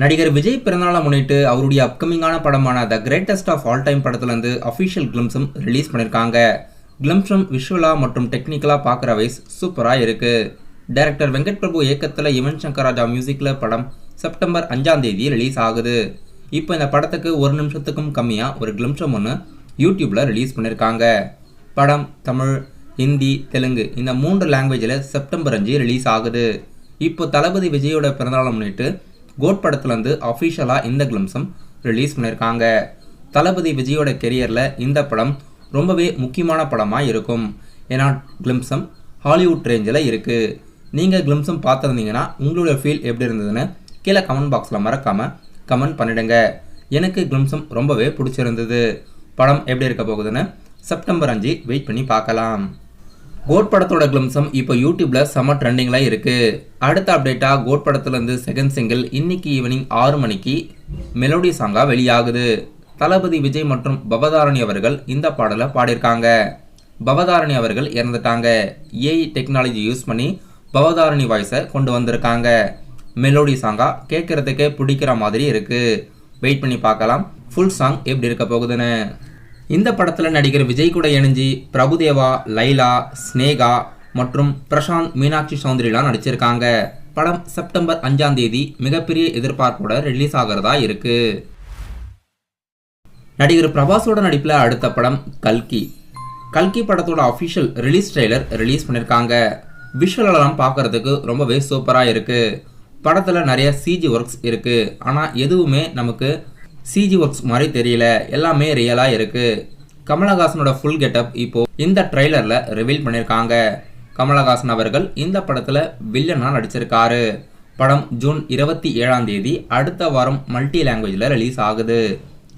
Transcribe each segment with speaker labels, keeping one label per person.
Speaker 1: நடிகர் விஜய் பிறந்தநாளை முன்னிட்டு அவருடைய அப்கமிங்கான படமான the greatest of all time படத்துலேருந்து அஃபிஷியல் கிளிம்ஸும் ரிலீஸ் பண்ணியிருக்காங்க. கிளிம்ஸும் விஷுவலாக மற்றும் டெக்னிக்கலாக பார்க்குற வைஸ் சூப்பராக இருக்குது. டைரக்டர் வெங்கட் பிரபு இயக்கத்தில் யுவன் சங்கர் ராஜா மியூசிக்கில் படம் செப்டம்பர் 5ஆம் தேதி ரிலீஸ் ஆகுது. இப்போ இந்த படத்துக்கு 1 நிமிஷத்துக்கும் கம்மியாக ஒரு கிளிம்ஸும் ஒன்று யூடியூப்பில் ரிலீஸ் பண்ணியிருக்காங்க. படம் தமிழ், ஹிந்தி, தெலுங்கு இந்த 3 லாங்குவேஜில் செப்டம்பர் 5 ரிலீஸ் ஆகுது. இப்போ தளபதி விஜயோட பிறந்தநாளை முன்னிட்டு கோட் படத்துலேருந்து அஃபிஷியலாக இந்த கிளிம்ஸும் ரிலீஸ் பண்ணியிருக்காங்க. தளபதி விஜயோட கெரியரில் இந்த படம் ரொம்பவே முக்கியமான படமாக இருக்கும். ஏன்னா கிளிம்ஸும் ஹாலிவுட் ரேஞ்சில் இருக்குது. நீங்கள் கிளிம்ஸும் பார்த்துருந்தீங்கன்னா உங்களுடைய ஃபீல் எப்படி இருந்ததுன்னு கீழே கமெண்ட் பாக்ஸில் மறக்காமல் கமெண்ட் பண்ணிடுங்க. எனக்கு கிளிம்ஸும் ரொம்பவே பிடிச்சிருந்தது. படம் எப்படி இருக்க போகுதுன்னு செப்டம்பர் 5 வெயிட் பண்ணி பார்க்கலாம். கோட் படத்தோட கிளிம்ஸும் இப்போ யூடியூப்பில் செம்ம ட்ரெண்டிங்கில் இருக்குது. அடுத்த அப்டேட்டாக கோட் படத்துலேருந்து செகண்ட் சிங்கிள் இன்னைக்கு ஈவினிங் 6 மணிக்கு மெலோடி சாங்காக வெளியாகுது. தளபதி விஜய் மற்றும் பவதாரணி அவர்கள் இந்த பாடலை பாடியிருக்காங்க. பவதாரணி அவர்கள் இறந்துட்டாங்க. ஏஐ டெக்னாலஜி யூஸ் பண்ணி பவதாரணி வாய்ஸை கொண்டு வந்திருக்காங்க. மெலோடி சாங்காக கேட்குறதுக்கே பிடிக்கிற மாதிரி இருக்குது. வெயிட் பண்ணி பார்க்கலாம் ஃபுல் சாங் எப்படி இருக்க போகுதுன்னு. இந்த படத்தில் நடிகர் விஜய் கூட இணைஞ்சி பிரபுதேவா, லைலா, ஸ்னேகா மற்றும் பிரசாந்த், மீனாட்சி சௌந்தரிலாம் நடிச்சிருக்காங்க. படம் செப்டம்பர் 5ஆம் தேதி மிகப்பெரிய எதிர்பார்ப்போட ரிலீஸ் ஆகிறதா இருக்கு. நடிகர் பிரபாஸோட நடிப்பில் அடுத்த படம் கல்கி. கல்கி படத்தோட அஃபிஷியல் ரிலீஸ் ட்ரெய்லர் ரிலீஸ் பண்ணியிருக்காங்க. விஷுவலெல்லாம் பார்க்கறதுக்கு ரொம்பவே சூப்பராக இருக்குது. படத்தில் நிறைய சிஜி ஒர்க்ஸ் இருக்குது. ஆனால் எதுவுமே நமக்கு சிஜி ஒர்க்ஸ் மாதிரி தெரியல, எல்லாமே ரியலாக இருக்குது. கமலஹாசனோட ஃபுல் கெட்டப் இப்போ இந்த ட்ரெய்லரில் ரிவீல் பண்ணியிருக்காங்க. கமலஹாசன் அவர்கள் இந்த படத்தில் வில்லனாக நடிச்சிருக்காரு. படம் ஜூன் 27ஆம் தேதி அடுத்த வாரம் மல்டி லாங்குவேஜில் ரிலீஸ் ஆகுது.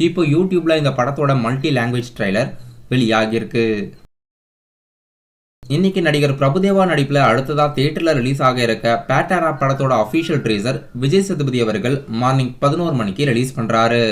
Speaker 1: இப்போ யூடியூப்பில் இந்த படத்தோட மல்டி லாங்குவேஜ் ட்ரெய்லர் வெளியாகியிருக்கு. இன்னைக்கு நடிகர் பிரபுதேவா நடிப்பில் அடுத்ததாக தியேட்டரில் ரிலீஸ் ஆக இருக்க பேட்டாரா படத்தோட அஃபிஷியல் ட்ரீசர் விஜய் சேதுபதி அவர்கள் மார்னிங் 11 மணிக்கு ரிலீஸ் பண்ணுறாரு.